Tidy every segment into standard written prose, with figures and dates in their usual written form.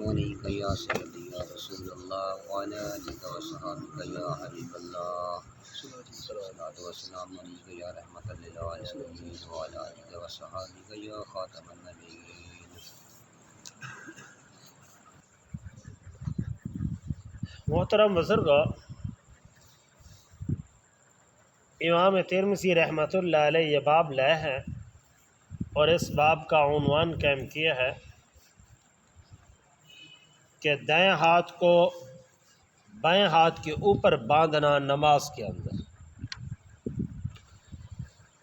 عليك يا سيدي يا رسول الله وعلى آلك وصحبك يا حبيب الله الصلاة والسلام عليك يا رحمة للعالمين وعلى آلك وصحبك يا خاتم النبيين. محترم بزرگو، امام ترمذی رحمۃ اللہ علیہ یہ باب لائے ہیں اور اس باب کا عنوان قائم کیا ہے کہ دائیں ہاتھ کو بائیں ہاتھ کے اوپر باندھنا نماز کے اندر۔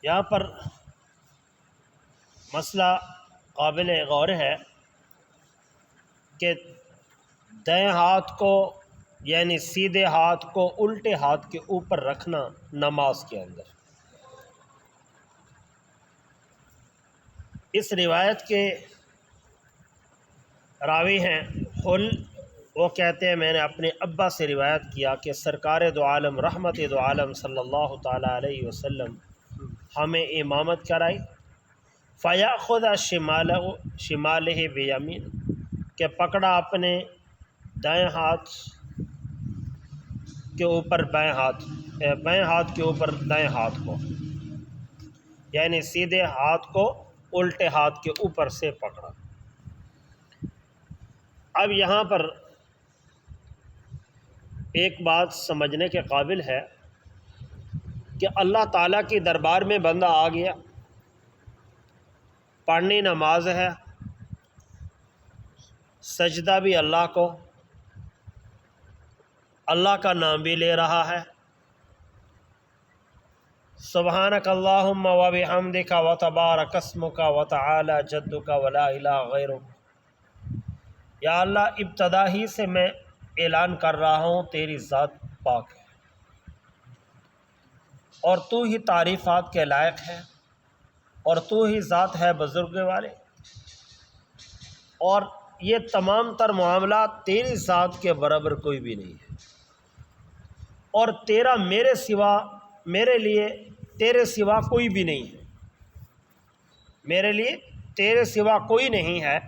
یہاں پر مسئلہ قابل غور ہے کہ دائیں ہاتھ کو یعنی سیدھے ہاتھ کو الٹے ہاتھ کے اوپر رکھنا نماز کے اندر۔ اس روایت کے راوی ہیں حل، وہ کہتے ہیں میں نے اپنے ابا سے روایت کیا کہ سرکار دو عالم رحمت دو عالم صلی اللہ تعالیٰ علیہ وسلم ہمیں امامت کرائی، فَيَأْخُذَ شِمَالِهِ بِيَمِينِ کہ پکڑا اپنے دائیں ہاتھ کے اوپر بائیں ہاتھ کے اوپر دائیں ہاتھ کو، یعنی سیدھے ہاتھ کو الٹے ہاتھ کے اوپر سے پکڑا۔ اب یہاں پر ایک بات سمجھنے کے قابل ہے کہ اللہ تعالیٰ کی دربار میں بندہ آ گیا، پڑھنی نماز ہے، سجدہ بھی اللہ کو، اللہ کا نام بھی لے رہا ہے، سبحانک اللہم و بحمدک و تبارک اسمک و تعالی جدک و لا الہ غیرک۔ یا اللہ ابتدا ہی سے میں اعلان کر رہا ہوں تیری ذات پاک ہے اور تو ہی تعریفات کے لائق ہے اور تو ہی ذات ہے بزرگ والے، اور یہ تمام تر معاملات تیری ذات کے برابر کوئی بھی نہیں ہے، اور تیرا میرے لیے تیرے سوا کوئی بھی نہیں ہے، میرے لیے تیرے سوا کوئی نہیں ہے،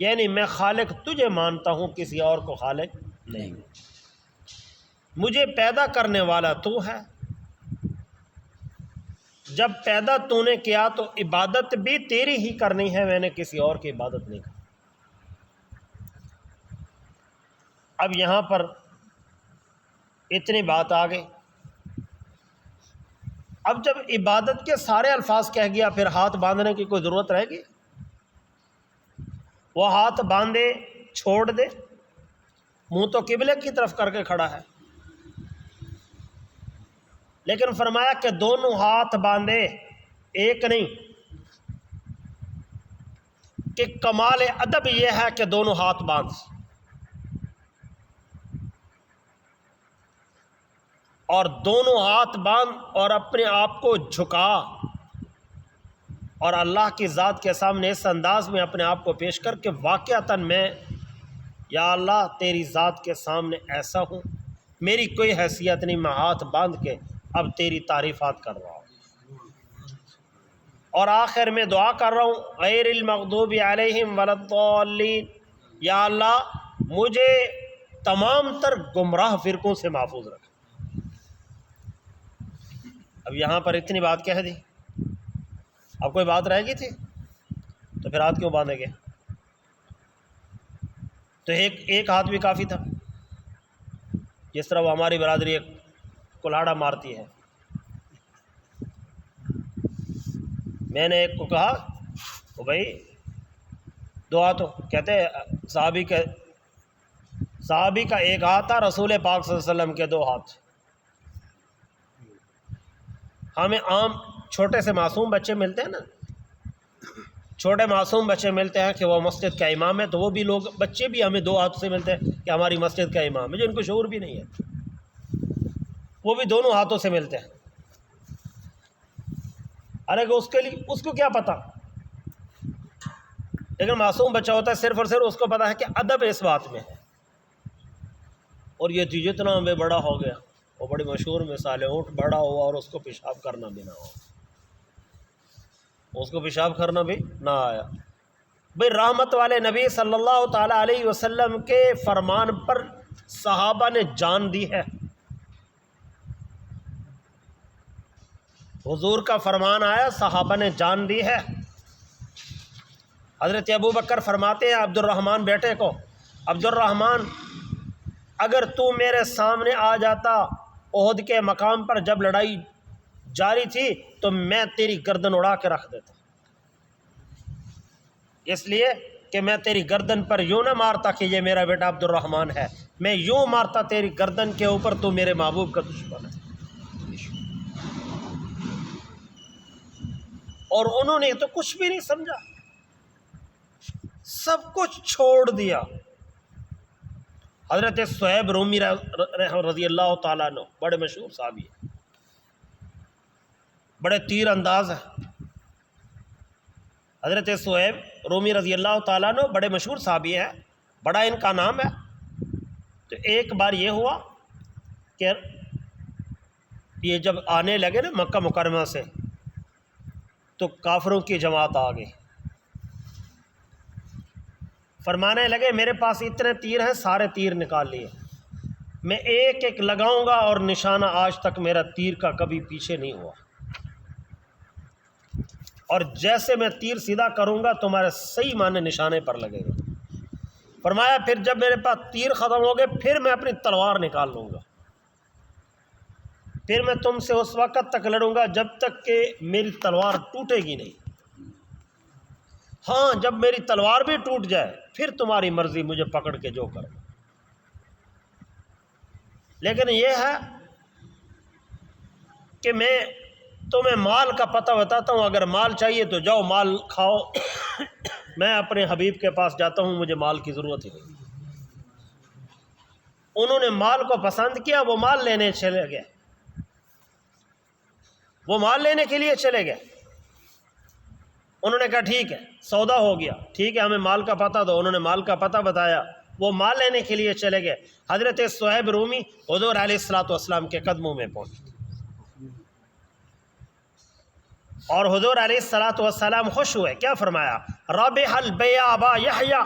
یعنی میں خالق تجھے مانتا ہوں، کسی اور کو خالق نہیں۔ مجھے پیدا کرنے والا تو ہے، جب پیدا تو نے کیا تو عبادت بھی تیری ہی کرنی ہے، میں نے کسی اور کی عبادت نہیں کرنی۔ اب یہاں پر اتنی بات آ گئی، اب جب عبادت کے سارے الفاظ کہہ گیا پھر ہاتھ باندھنے کی کوئی ضرورت رہے گی؟ وہ ہاتھ باندھے چھوڑ دے، منہ تو قبلے کی طرف کر کے کھڑا ہے، لیکن فرمایا کہ دونوں ہاتھ باندھے، ایک نہیں، کہ کمال ادب یہ ہے کہ دونوں ہاتھ باندھ اور دونوں ہاتھ باندھ اور اپنے آپ کو جھکا اور اللہ کی ذات کے سامنے اس انداز میں اپنے آپ کو پیش کر کے واقعتاً میں یا اللہ تیری ذات کے سامنے ایسا ہوں، میری کوئی حیثیت نہیں، میں ہاتھ باندھ کے اب تیری تعریفات کر رہا ہوں، اور آخر میں دعا کر رہا ہوں غیر المغضوب علیہم ولا الضالین، یا اللہ مجھے تمام تر گمراہ فرقوں سے محفوظ رکھ۔ اب یہاں پر اتنی بات کہہ دی، اب کوئی بات رہ گئی تھی تو پھر ہاتھ کیوں باندھے گئے؟ تو ایک ہاتھ بھی کافی تھا، جس طرح وہ ہماری برادری ایک کلاڑا مارتی ہے۔ میں نے ایک کو کہا وہ بھائی دو ہاتھوں، کہتے صحابی کا ایک ہاتھ تھا، رسول پاک صلی اللہ علیہ وسلم کے دو ہاتھ۔ ہمیں عام چھوٹے سے معصوم بچے ملتے ہیں نا، چھوٹے معصوم بچے ملتے ہیں کہ وہ مسجد کا امام ہے، تو وہ بھی لوگ بچے بھی ہمیں دو ہاتھ سے ملتے ہیں کہ ہماری مسجد کا امام ہے، جو ان کو شعور بھی نہیں ہے، وہ بھی دونوں ہاتھوں سے ملتے ہیں۔ ارے اس کو کیا پتہ، لیکن معصوم بچہ ہوتا ہے صرف اور صرف اس کو پتہ ہے کہ ادب اس بات میں ہے۔ اور یہ چیز اتنا بے بڑا ہو گیا، وہ بڑی مشہور مثال ہے، اونٹ بڑا ہوا اور اس کو پیشاب کرنا بھی نہ ہو، اس کو پیشاب کرنا بھی نہ آیا، بھئی رحمت والے نبی صلی اللہ تعالیٰ علیہ وسلم کے فرمان پر صحابہ نے جان دی ہے. حضور کا فرمان آیا، صحابہ نے جان دی ہے. حضرت ابو بکر فرماتے ہیں عبد الرحمن بیٹے کو، عبد الرحمن اگر تو میرے سامنے آ جاتا احد کے مقام پر جب لڑائی جاری تھی تو میں تیری گردن اڑا کے رکھ دیتا، اس لیے کہ میں تیری گردن پر یوں نہ مارتا کہ یہ میرا بیٹا عبد الرحمن ہے، میں یوں مارتا تیری گردن کے اوپر، تو میرے محبوب کا دشمن ہے. اور انہوں نے تو کچھ بھی نہیں سمجھا، سب کچھ چھوڑ دیا. حضرت صہیب رومی رضی اللہ تعالیٰ عنہ بڑے مشہور صحابی ہیں، بڑے تیر انداز ہیں. حضرت صہیب رومی رضی اللہ تعالیٰ عنہ بڑے مشہور صحابی ہیں، بڑا ان کا نام ہے. تو ایک بار یہ ہوا کہ یہ جب آنے لگے نا مکہ مکرمہ سے تو کافروں کی جماعت آ گئی. فرمانے لگے میرے پاس اتنے تیر ہیں، سارے تیر نکال لیے، میں ایک ایک لگاؤں گا اور نشانہ آج تک میرا تیر کا کبھی پیچھے نہیں ہوا، اور جیسے میں تیر سیدھا کروں گا تمہارے صحیح معنی نشانے پر لگے گا. فرمایا پھر جب میرے پاس تیر ختم ہو گئے پھر میں اپنی تلوار نکال لوں گا، پھر میں تم سے اس وقت تک لڑوں گا جب تک کہ میری تلوار ٹوٹے گی نہیں. ہاں جب میری تلوار بھی ٹوٹ جائے پھر تمہاری مرضی، مجھے پکڑ کے جو کرو. لیکن یہ ہے کہ میں تمہیں مال کا پتہ بتاتا ہوں، اگر مال چاہیے تو جاؤ مال کھاؤ، میں اپنے حبیب کے پاس جاتا ہوں، مجھے مال کی ضرورت ہی نہیں. انہوں نے مال کو پسند کیا، وہ مال لینے چلے گئے، وہ مال لینے کے لیے چلے گئے. انہوں نے کہا ٹھیک ہے سودا ہو گیا، ٹھیک ہے ہمیں مال کا پتہ دو. انہوں نے مال کا پتہ بتایا، وہ مال لینے کے لیے چلے گئے. حضرت صہیب رومی حضور علیہ الصلوۃ والسلام کے قدموں میں پہنچے اور حضور علیہ الصلوۃ والسلام خوش ہوئے. کیا فرمایا؟ رابح البیع ابا یحییٰ،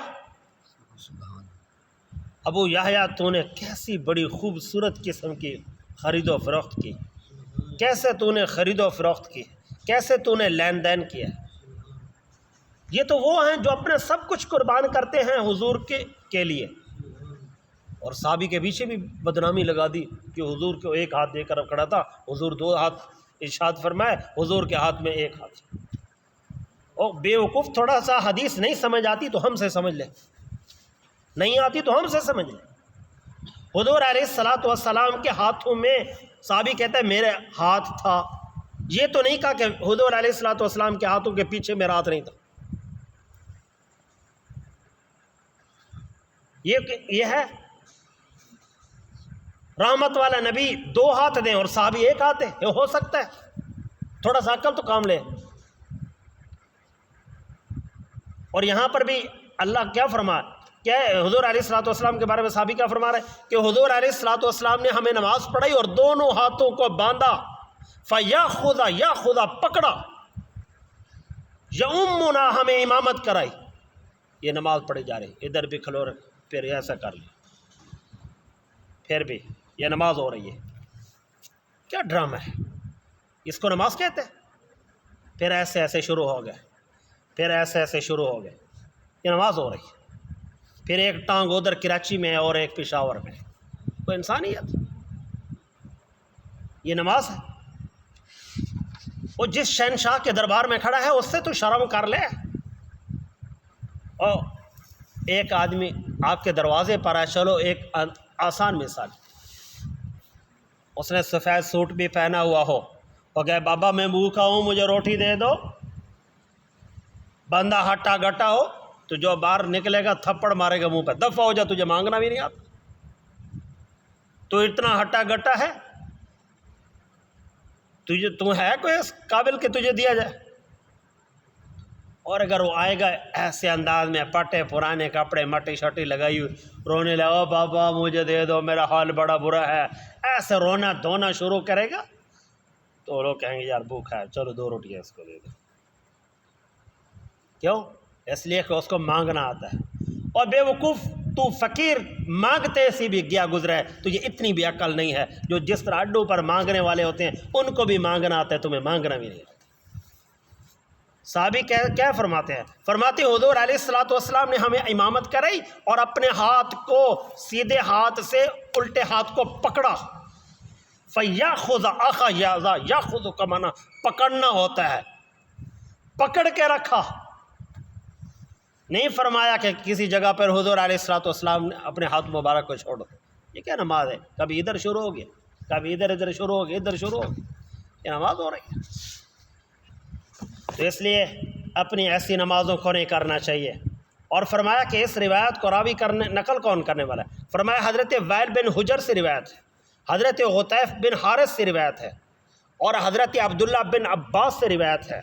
ابو یحییٰ تو نے کیسی بڑی خوبصورت قسم کی خرید و فروخت کی، کیسے تو نے خرید و فروخت کی، کیسے تو نے لین دین کیا. یہ تو وہ ہیں جو اپنے سب کچھ قربان کرتے ہیں حضور کے لیے. اور صحابی کے پیچھے بھی بدنامی لگا دی کہ حضور کو ایک ہاتھ دے کر کھڑا تھا، حضور دو ہاتھ ارشاد فرمائے، حضور کے ہاتھ میں ایک ہاتھ. او بے وقوف، تھوڑا سا حدیث نہیں سمجھ آتی تو ہم سے سمجھ لے، نہیں آتی تو ہم سے سمجھ لے. حضور علیہ الصلوۃ والسلام کے ہاتھوں میں صحابی کہتا ہے میرے ہاتھ تھا. یہ تو نہیں کہا کہ حضور علیہ الصلوۃ والسلام کے ہاتھوں کے پیچھے میرا ہاتھ نہیں تھا. یہ ہے رحمت والا نبی دو ہاتھ دیں اور صحابی ایک ہاتھ دیں، یہ ہو سکتا ہے؟ تھوڑا سا عقل تو کام لے. اور یہاں پر بھی اللہ کیا فرمایا، کیا حضور علیہ الصلوۃ والسلام کے بارے میں صحابی کیا فرما رہے ہیں کہ حضور علیہ الصلوۃ والسلام نے ہمیں نماز پڑھائی اور دونوں ہاتھوں کو باندھا، فَيَأْخُذَ یا خدا پکڑا، یَأُمُّنَا ہمیں امامت کرائی. یہ نماز پڑھی جا رہی، ادھر بھی کھلو رہے، پھر ایسا کر لیں، پھر بھی یہ نماز ہو رہی ہے. کیا ڈرامہ ہے، اس کو نماز کہتے ہیں؟ پھر ایسے ایسے شروع ہو گئے، پھر ایسے ایسے شروع ہو گئے، یہ نماز ہو رہی ہے. پھر ایک ٹانگ ادھر کراچی میں اور ایک پشاور میں. کوئی انسانیت؟ یہ نماز ہے؟ وہ جس شہنشاہ کے دربار میں کھڑا ہے اس سے تو شرم کر لے. اور ایک آدمی آپ کے دروازے پر ہے، چلو ایک آسان مثال، اس نے سفید سوٹ بھی پہنا ہوا ہو اور کہے بابا میں بھوکا ہوں مجھے روٹی دے دو، بندہ ہٹا گٹا ہو تو جو باہر نکلے گا تھپڑ مارے گا منہ پہ، دفع ہو جا، تجھے مانگنا بھی نہیں آتا. تو اتنا ہٹا گٹا ہے، تم ہے کوئی اس قابل کہ تجھے دیا جائے؟ اور اگر وہ آئے گا ایسے انداز میں، پٹے پرانے کپڑے مٹی شٹی لگائی ہوئی، رونے لگا بابا مجھے دے دو میرا حال بڑا برا ہے، ایسے رونا دھونا شروع کرے گا تو لوگ کہیں گے یار بھوکھا ہے، چلو 2 روٹیاں اس کو دے دو. کیوں؟ اس لیے کہ اس کو مانگنا آتا ہے. اور بے وقوف تو فقیر مانگتے سی بھی گیا گزرا ہے, تجھے اتنی بھی عقل نہیں ہے. جو جس طرح اڈوں پر مانگنے والے ہوتے ہیں ان کو بھی مانگنا آتا ہے, تمہیں مانگنا بھی نہیں آتا. صحابی کیا فرماتے ہیں؟ فرماتے ہیں حضور علیہ الصلوۃ والسلام نے ہمیں امامت کرائی اور اپنے ہاتھ کو سیدھے ہاتھ سے الٹے ہاتھ کو پکڑا. فَيَأْخُذَ أَخَذَ يَأْخُذُ کا معنی پکڑنا ہوتا ہے, پکڑ کے رکھا. نہیں فرمایا کہ کسی جگہ پر حضور علیہ الصلوۃ والسلام نے اپنے ہاتھ مبارک کو چھوڑ دو. یہ کیا نماز ہے؟ کبھی ادھر شروع ہو گیا, کبھی ادھر شروع ہو گیا, ادھر شروع ہو گیا, یہ نماز ہو رہی ہے. تو اس لیے اپنی ایسی نمازوں کو نہیں کرنا چاہیے. اور فرمایا کہ اس روایت کو راوی نقل کون کرنے والا ہے؟ فرمایا حضرت وائل بن حجر سے روایت ہے, حضرت غطیف بن حارث سے روایت ہے, اور حضرت عبداللہ بن عباس سے روایت ہے,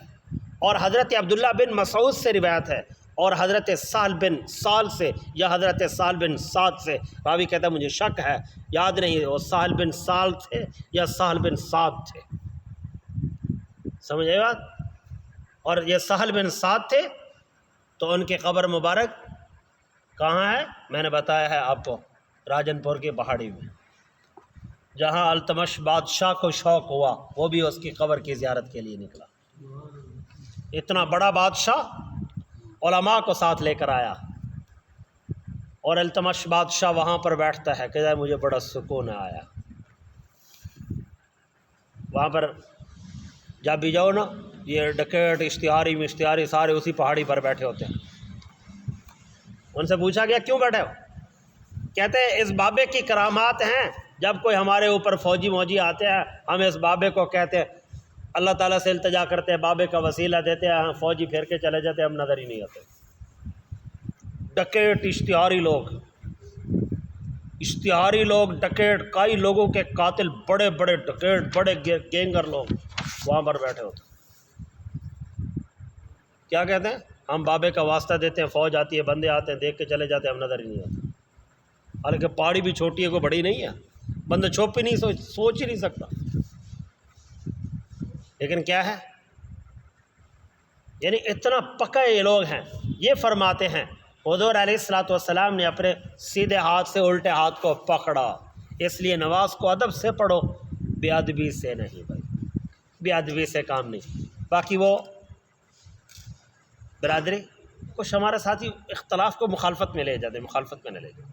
اور حضرت عبداللہ بن مسعود سے روایت ہے, اور حضرت سہل بن سال سے یا حضرت سہل بن سعد سے. راوی کہتا ہے مجھے شک ہے, یاد نہیں وہ سہل بن سال تھے یا سہل بن سعد تھے. سمجھ آئی بات؟ اور یہ سہل بن سعد تھے تو ان کی قبر مبارک کہاں ہے؟ میں نے بتایا ہے آپ کو, راجن پور کی پہاڑی میں, جہاں التمش بادشاہ کو شوق ہوا وہ بھی اس کی قبر کی زیارت کے لیے نکلا. اتنا بڑا بادشاہ علماء کو ساتھ لے کر آیا, اور التمش بادشاہ وہاں پر بیٹھتا ہے کہ مجھے بڑا سکون آیا. وہاں پر جب بھی جاؤ نا, یہ ڈکیٹ اشتہاری سارے اسی پہاڑی پر بیٹھے ہوتے ہیں. ان سے پوچھا گیا کیوں بیٹھے ہو؟ کہتے ہیں اس بابے کی کرامات ہیں, جب کوئی ہمارے اوپر فوجی آتے ہیں ہم اس بابے کو کہتے ہیں, اللہ تعالیٰ سے التجا کرتے ہیں, بابے کا وسیلہ دیتے ہیں, فوجی پھیر کے چلے جاتے ہیں, ہم نظر ہی نہیں آتے. ڈکیٹ اشتہاری لوگ ڈکیٹ, کئی لوگوں کے قاتل, بڑے بڑے ڈکیٹ, بڑے گینگر لوگ وہاں پر بیٹھے ہوتے ہیں. کیا کہتے ہیں؟ ہم بابے کا واسطہ دیتے ہیں, فوج آتی ہے, بندے آتے ہیں, دیکھ کے چلے جاتے ہیں, ہم نظر ہی نہیں آتے. حالانکہ پہاڑی بھی چھوٹی ہے, کوئی بڑی نہیں ہے, بندہ چھپ ہی نہیں سوچ ہی نہیں سکتا. لیکن کیا ہے, یعنی اتنا پکا یہ لوگ ہیں. یہ فرماتے ہیں حضور علیہ الصلوۃ والسلام نے اپنے سیدھے ہاتھ سے الٹے ہاتھ کو پکڑا. اس لیے نماز کو ادب سے پڑھو, بے ادبی سے نہیں بھائی, بے ادبی سے کام نہیں. باقی وہ برادری کچھ ہمارے ساتھی اختلاف کو مخالفت میں لے جاتے, مخالفت میں نہ لے جاتے.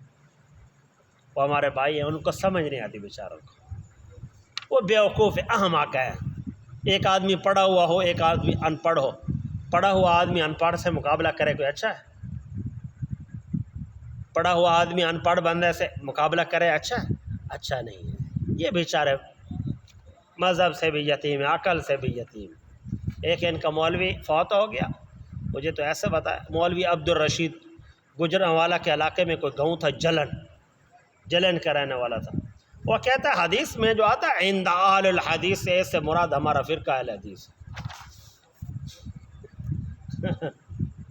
وہ ہمارے بھائی ہیں, ان کو سمجھ نہیں آتی بیچاروں کو, وہ بیوقوف احمق ہے. ایک آدمی پڑھا ہوا ہو, ایک آدمی ان پڑھ ہو, پڑھا ہوا آدمی ان پڑھ سے مقابلہ کرے کوئی اچھا ہے؟ پڑھا ہوا آدمی ان پڑھ بندے سے مقابلہ کرے اچھا ہے؟ اچھا نہیں ہے. یہ بیچارے مذہب سے بھی یتیم ہے, عقل سے بھی یتیم. ایک ان کا مولوی فوت ہو گیا, مجھے تو ایسے بتایا, مولوی عبدالرشید, گجرانوالہ کے علاقے میں کوئی گاؤں تھا, جلن کا رہنے والا تھا. وہ کہتا ہے حدیث میں جو آتا ہے عند اہل الحدیث سے, اس سے مراد ہمارا فرقہ اہل حدیث.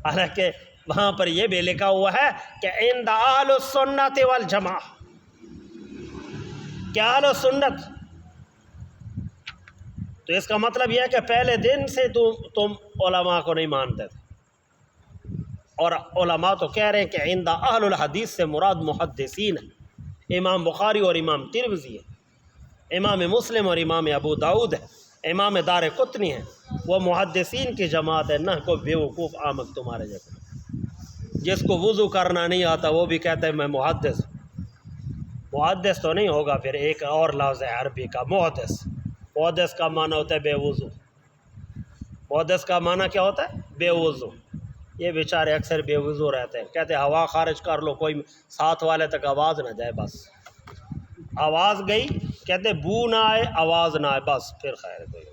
حالانکہ وہاں پر یہ بھی لکھا ہوا ہے کہ عند اہل السنت والجماع, کیا اہل السنت, تو اس کا مطلب یہ ہے کہ پہلے دن سے تم علماء کو نہیں مانتے تھے. اور علماء تو کہہ رہے ہیں کہ عند اہل الحدیث سے مراد محدثین ہے. امام بخاری اور امام ترمذی ہے, امام مسلم اور امام ابو داؤد ہے, امام دار قطنی ہے. وہ محدثین کی جماعت ہے, نہ کوئی بیوقوف احمق تمہارے جیسے. جس کو وضو کرنا نہیں آتا وہ بھی کہتا ہے میں محدث. محدث تو نہیں ہوگا, پھر ایک اور لفظ ہے عربی کا محدث. محدث کا معنی ہوتا ہے بے وضو. محدث کا معنی کیا ہوتا ہے؟ بے وضو. یہ بیچارے اکثر بے وضو رہتے ہیں, کہتے ہیں ہوا خارج کر لو, کوئی ساتھ والے تک آواز نہ جائے, بس آواز گئی, کہتے بو نہ آئے, آواز نہ آئے, بس پھر خیر کوئی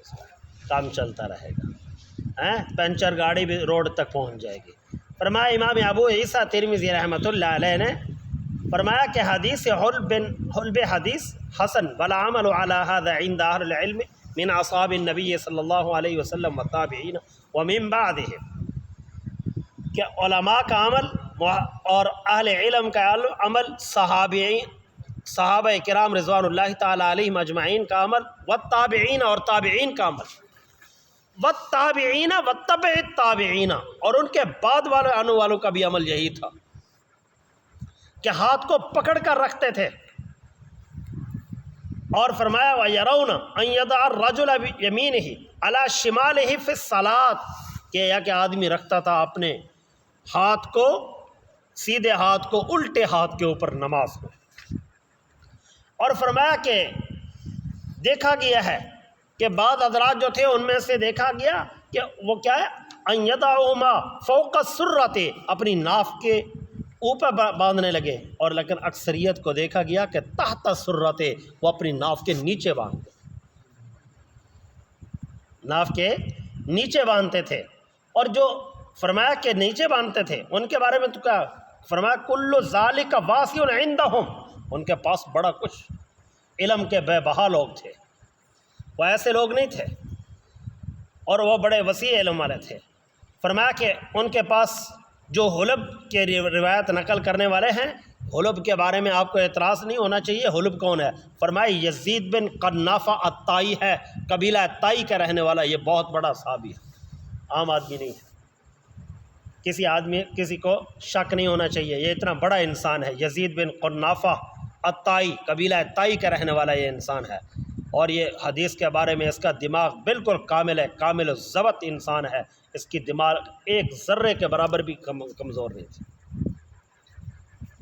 کام چلتا رہے گا. پنچر گاڑی بھی روڈ تک پہنچ جائے گی. فرمایا امام ابو عیسیٰ ترمذی رحمۃ اللہ علیہ نے فرمایا کہ حدیث حلب حدیث حسن ولا عمل على هذا عند اهل العلم من اصحاب النبی صلی اللہ علیہ وسلم والتابعین ومن بعدهم, کہ علماء کا عمل اور اہل علم کا عمل, صحابہ کرام رضوان اللہ تعالی علیہم اجمعین کا عمل, والتابعین اور تابعین کا عمل, والتابعین واتبع التابعین، اور ان کے بعد والے آنے والوں کا بھی عمل یہی تھا کہ ہاتھ کو پکڑ کر رکھتے تھے. اور فرمایا وَيَرَوْنَ أَن يَضَعَ الرَّجُلَ بِيَمِينِهِ عَلَى شِمَالِهِ فِي الصَّلَاةِ، کہ یا کہ آدمی رکھتا تھا اپنے ہاتھ کو، سیدھے ہاتھ کو الٹے ہاتھ کے اوپر نماز میں. اور فرمایا کہ دیکھا گیا ہے کہ بعض حضرات جو تھے ان میں سے دیکھا گیا کہ وہ کیا ہے، أَن يَضَعُهُمَا فَوْقَ السُّرَّةِ، اپنی ناف کے اوپر باندھنے لگے. اور لیکن اکثریت کو دیکھا گیا کہ تحت السرۃ، وہ اپنی ناف کے نیچے باندھتے، ناف کے نیچے باندھتے تھے. اور جو فرمایا کہ نیچے باندھتے تھے ان کے بارے میں تو کیا فرمایا، کل ذالک واسع عندہم، ان کے پاس بڑا کچھ علم کے بے بہا لوگ تھے، وہ ایسے لوگ نہیں تھے، اور وہ بڑے وسیع علم والے تھے. فرمایا کہ ان کے پاس جو حلب کے روایت نقل کرنے والے ہیں، حلب کے بارے میں آپ کو اعتراض نہیں ہونا چاہیے. حلب کون ہے؟ فرمایا یزید بن قنافہ الطائی ہے، قبیلہ طائی کا رہنے والا. یہ بہت بڑا صحابی ہے، عام آدمی نہیں ہے. کسی کو شک نہیں ہونا چاہیے، یہ اتنا بڑا انسان ہے. یزید بن قنافہ الطائی، قبیلہ طائی کا رہنے والا یہ انسان ہے. اور یہ حدیث کے بارے میں اس کا دماغ بالکل کامل ہے، کامل و ضبط انسان ہے. اس کی دماغ ایک ذرے کے برابر بھی کمزور نہیں تھی.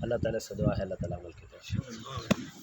اللہ تعالیٰ سے دعا ہے اللہ تعالیٰ عمل کی توفیق.